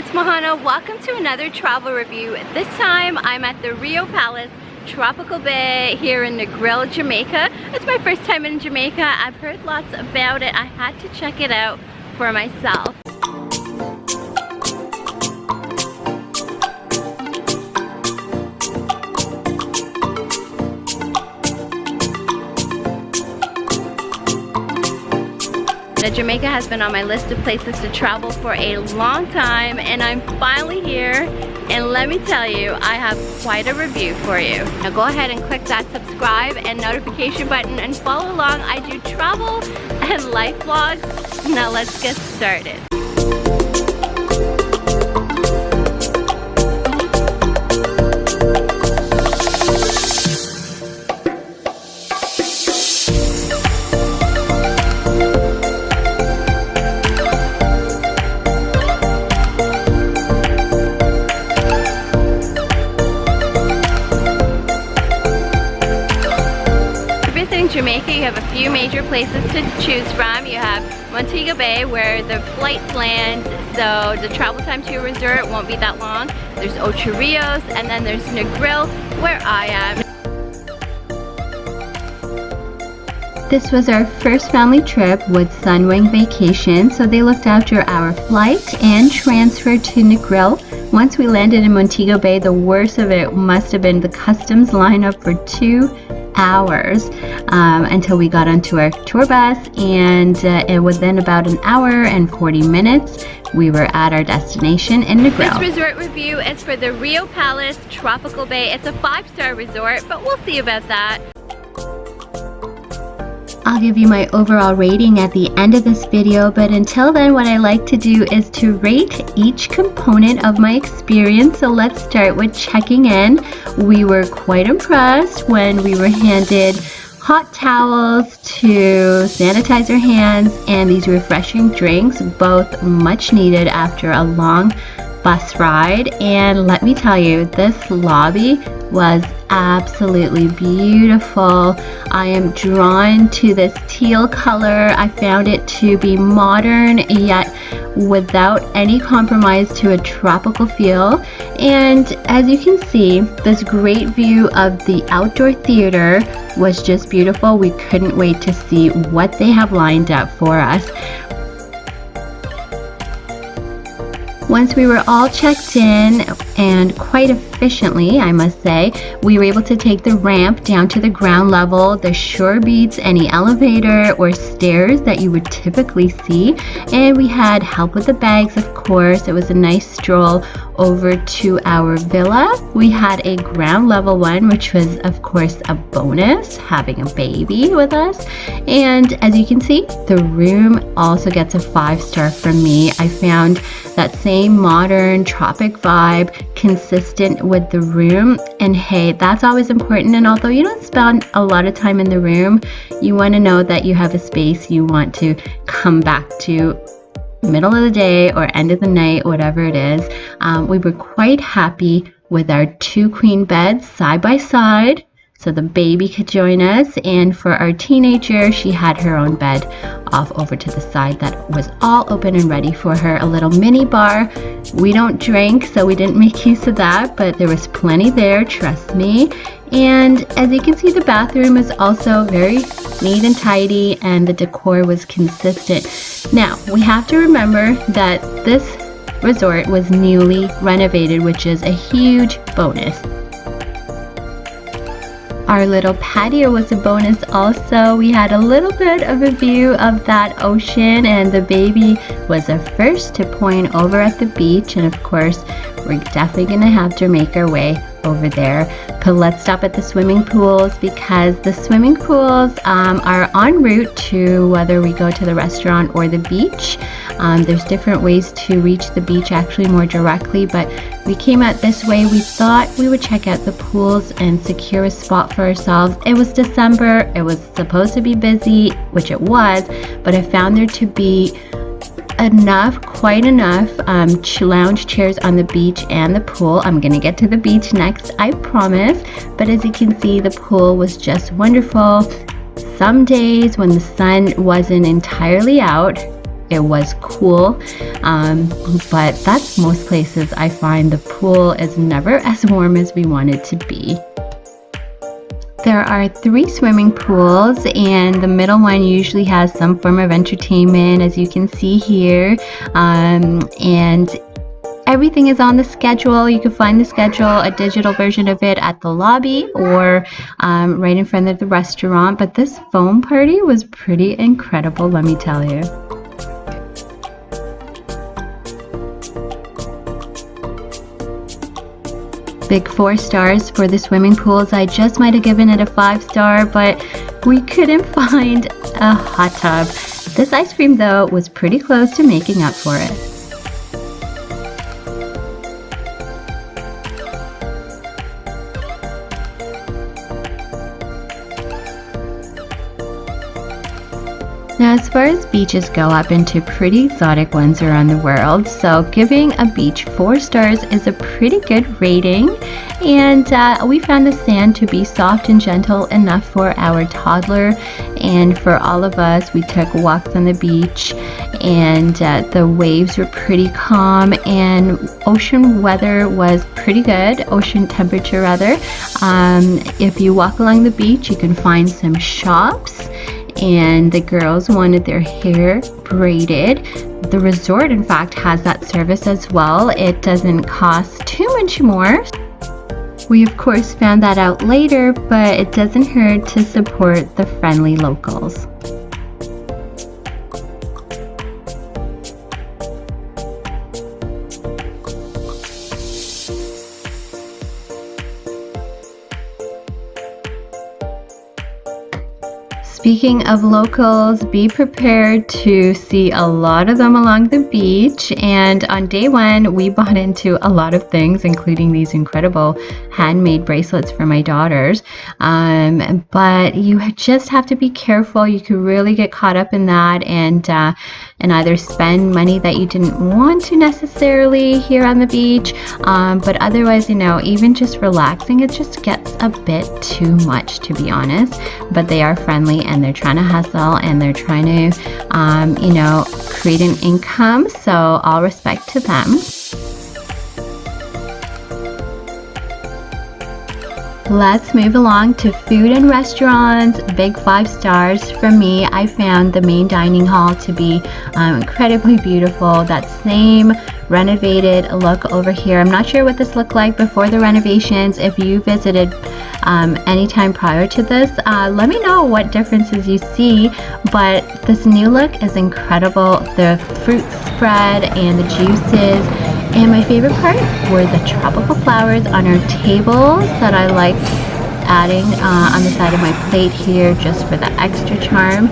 it's Mahana. Welcome to another travel review. This time I'm at the Riu Palace Tropical Bay here in Negril, Jamaica. It's my first time in Jamaica. I've heard lots about it. I had to check it out for myself. Jamaica has been on my list of places to travel for a long time, and I'm finally here, and let me tell you, I have quite a review for you. Now go ahead and click that subscribe and notification button and follow along. I do travel and life vlogs. Now let's get started. Jamaica, you have a few major places to choose from. You have Montego Bay, where the flights land, so the travel time to your resort won't be that long. There's Ocho Rios, and then there's Negril, where I am. This was our first family trip with Sunwing Vacation, so they looked after our flight and transfer to Negril. Once we landed in Montego Bay, the worst of it must have been the customs lineup for 2 hours until we got onto our tour bus, and within about an hour and 40 minutes we were at our destination in Negril. This resort review is for the Riu Palace Tropical Bay. It's a 5-star resort, but we'll see about that. I'll give you my overall rating at the end of this video, but until then what I like to do is to rate each component of my experience. So let's start with checking in. We were quite impressed when we were handed hot towels to sanitize our hands and these refreshing drinks, both much needed after a long bus ride. And let me tell you, this lobby was absolutely beautiful. I am drawn to this teal color. I found it to be modern yet without any compromise to a tropical feel. And as you can see, this great view of the outdoor theater was just beautiful. We couldn't wait to see what they have lined up for us. Once we were all checked in, and quite efficiently I must say, we were able to take the ramp down to the ground level. The sure beats any elevator or stairs that you would typically see, and we had help with the bags, of course. It was a nice stroll over to our villa. We had a ground level one, which was of course a bonus, having a baby with us. And as you can see, the room also gets a 5-star from me. I found that same modern tropic vibe consistent with the room, and hey, that's always important. And although you don't spend a lot of time in the room, you want to know that you have a space you want to come back to middle of the day or end of the night, whatever it is. We were quite happy with our 2 queen beds side by side, so the baby could join us, and for our teenager, she had her own bed off over to the side that was all open and ready for her. A little mini bar. We don't drink, so we didn't make use of that, but there was plenty there, trust me. And as you can see, the bathroom is also very neat and tidy, and the decor was consistent. Now, we have to remember that this resort was newly renovated, which is a huge bonus. Our little patio was a bonus also. We had a little bit of a view of that ocean, and the baby was the first to point over at the beach. And of course, we're definitely gonna have to make our way over there. But let's stop at the swimming pools, because the swimming pools are en route to whether we go to the restaurant or the beach. There's different ways to reach the beach actually more directly, but we came out this way. We thought we would check out the pools and secure a spot for ourselves. It was December, it was supposed to be busy, which it was, but I found there to be quite enough lounge chairs on the beach and the pool. I'm gonna get to the beach next, I promise, but as you can see, the pool was just wonderful. Some days when the sun wasn't entirely out, it was cool, but that's most places. I find the pool is never as warm as we want it to be. There are 3 swimming pools, and the middle one usually has some form of entertainment, as you can see here, and everything is on the schedule. You can find the schedule, a digital version of it, at the lobby or right in front of the restaurant. But this foam party was pretty incredible, let me tell you. Big 4 stars for the swimming pools. I just might have given it a 5-star, but we couldn't find a hot tub. This ice cream, though, was pretty close to making up for it. Now, as far as beaches go, I've been to pretty exotic ones around the world, so giving a beach 4 stars is a pretty good rating. And we found the sand to be soft and gentle enough for our toddler, and for all of us. We took walks on the beach, and the waves were pretty calm, and ocean weather was pretty good, ocean temperature rather. If you walk along the beach, you can find some shops, and the girls wanted their hair braided. The resort, in fact, has that service as well. It doesn't cost too much more. We, of course, found that out later, but it doesn't hurt to support the friendly locals. Speaking of locals, be prepared to see a lot of them along the beach. And on day 1, we bought into a lot of things, including these incredible handmade bracelets for my daughters. But you just have to be careful. You could really get caught up in that and either spend money that you didn't want to necessarily here on the beach. But otherwise, even just relaxing, it just gets a bit too much, to be honest. But they are friendly, and they're trying to hustle, and they're trying to, create an income. So all respect to them. Let's move along to food and restaurants. Big 5 stars from me. I found the main dining hall to be incredibly beautiful. That same renovated look over here. I'm not sure what this looked like before the renovations. If you visited anytime prior to this, let me know what differences you see. But this new look is incredible. The fruit spread and the juices. And my favorite part were the tropical flowers on our tables that I liked adding on the side of my plate here just for the extra charm.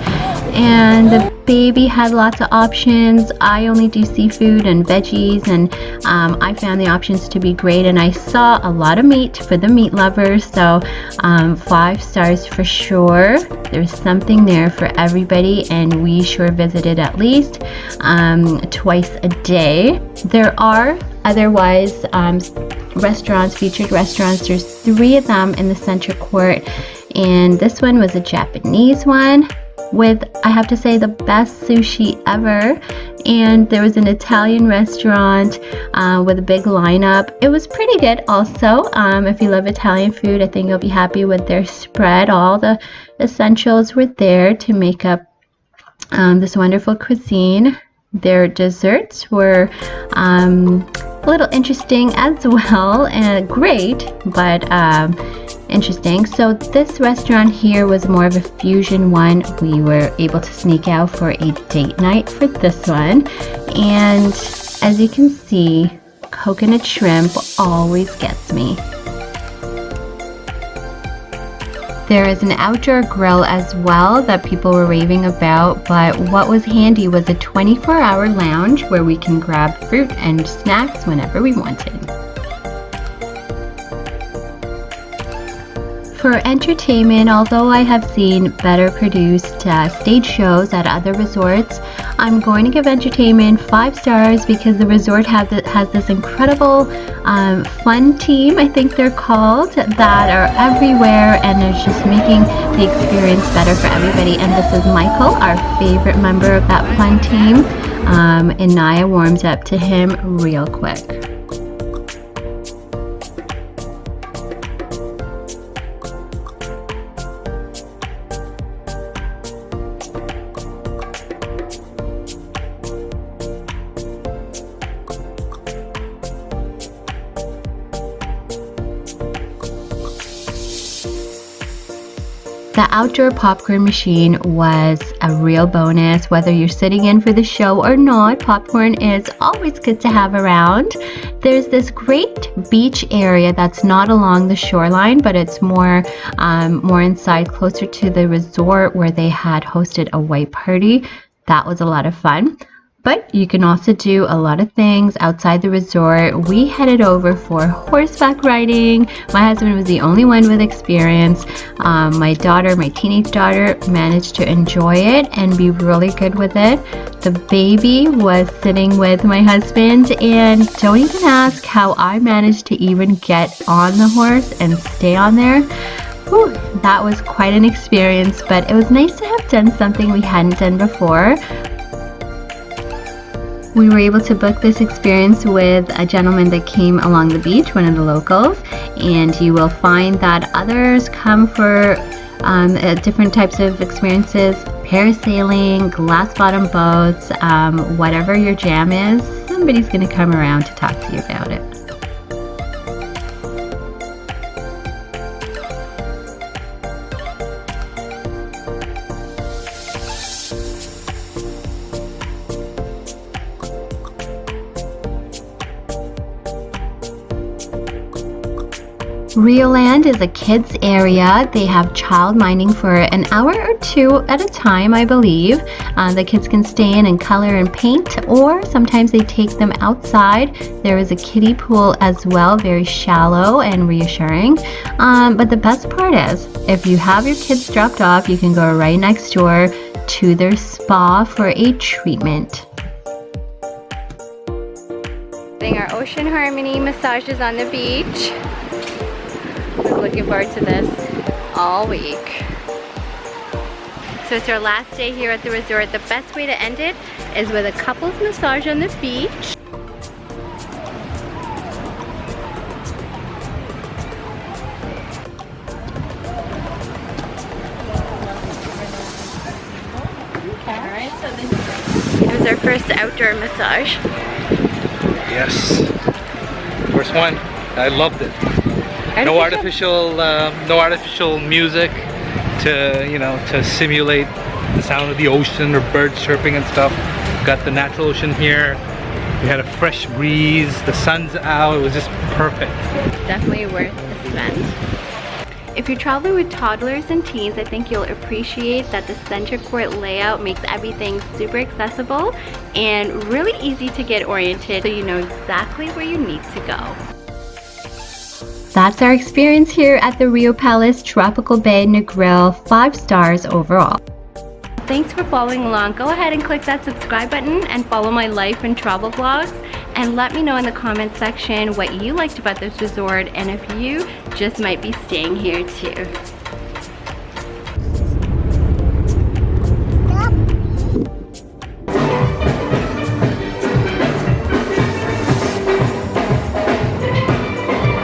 And the baby had lots of options. I only do seafood and veggies, and I found the options to be great. And I saw a lot of meat for the meat lovers, so 5 stars for sure. There's something there for everybody, and we sure visited at least twice a day. There are otherwise restaurants, featured restaurants. There's 3 of them in the center court, and this one was a Japanese one with, I have to say, the best sushi ever. And there was an Italian restaurant with a big lineup. It was pretty good also. If you love Italian food, I think you'll be happy with their spread. All the essentials were there to make up this wonderful cuisine. Their desserts were a little interesting as well, and great, but interesting. So this restaurant here was more of a fusion one. We were able to sneak out for a date night for this one, and as you can see, coconut shrimp always gets me. There is an outdoor grill as well that people were raving about, but what was handy was a 24-hour lounge where we can grab fruit and snacks whenever we wanted. For entertainment, although I have seen better produced stage shows at other resorts, I'm going to give entertainment 5 stars because the resort has this incredible fun team, I think they're called, that are everywhere and it's just making the experience better for everybody. And this is Michael, our favorite member of that fun team, and Naya warms up to him real quick. The outdoor popcorn machine was a real bonus. Whether you're sitting in for the show or not, popcorn is always good to have around. There's this great beach area that's not along the shoreline, but it's more inside, closer to the resort where they had hosted a white party. That was a lot of fun. But you can also do a lot of things outside the resort. We headed over for horseback riding. My husband was the only one with experience. My teenage daughter, managed to enjoy it and be really good with it. The baby was sitting with my husband, and don't even ask how I managed to even get on the horse and stay on there. Whew, that was quite an experience, but it was nice to have done something we hadn't done before. We were able to book this experience with a gentleman that came along the beach, one of the locals, and you will find that others come for different types of experiences, parasailing, glass bottom boats, whatever your jam is, somebody's going to come around to talk to you about it. Rio Land is a kids area. They have child minding for an hour or 2 at a time, I believe. The kids can stay in and color and paint, or sometimes they take them outside. There is a kiddie pool as well, very shallow and reassuring. But the best part is, if you have your kids dropped off, you can go right next door to their spa for a treatment. Doing our Ocean Harmony massages on the beach. I was looking forward to this all week. So it's our last day here at the resort. The best way to end it is with a couples massage on the beach. Alright, so this was our first outdoor massage. Yes, first one. I loved it. No artificial music to simulate the sound of the ocean or birds chirping and stuff. Got the natural ocean here. We had a fresh breeze. The sun's out. It was just perfect. Definitely worth the spend. If you're traveling with toddlers and teens, I think you'll appreciate that the center court layout makes everything super accessible and really easy to get oriented, so you know exactly where you need to go. That's our experience here at the Riu Palace Tropical Bay, Negril, 5 stars overall. Thanks for following along. Go ahead and click that subscribe button and follow my life and travel vlogs, and let me know in the comment section what you liked about this resort and if you just might be staying here too.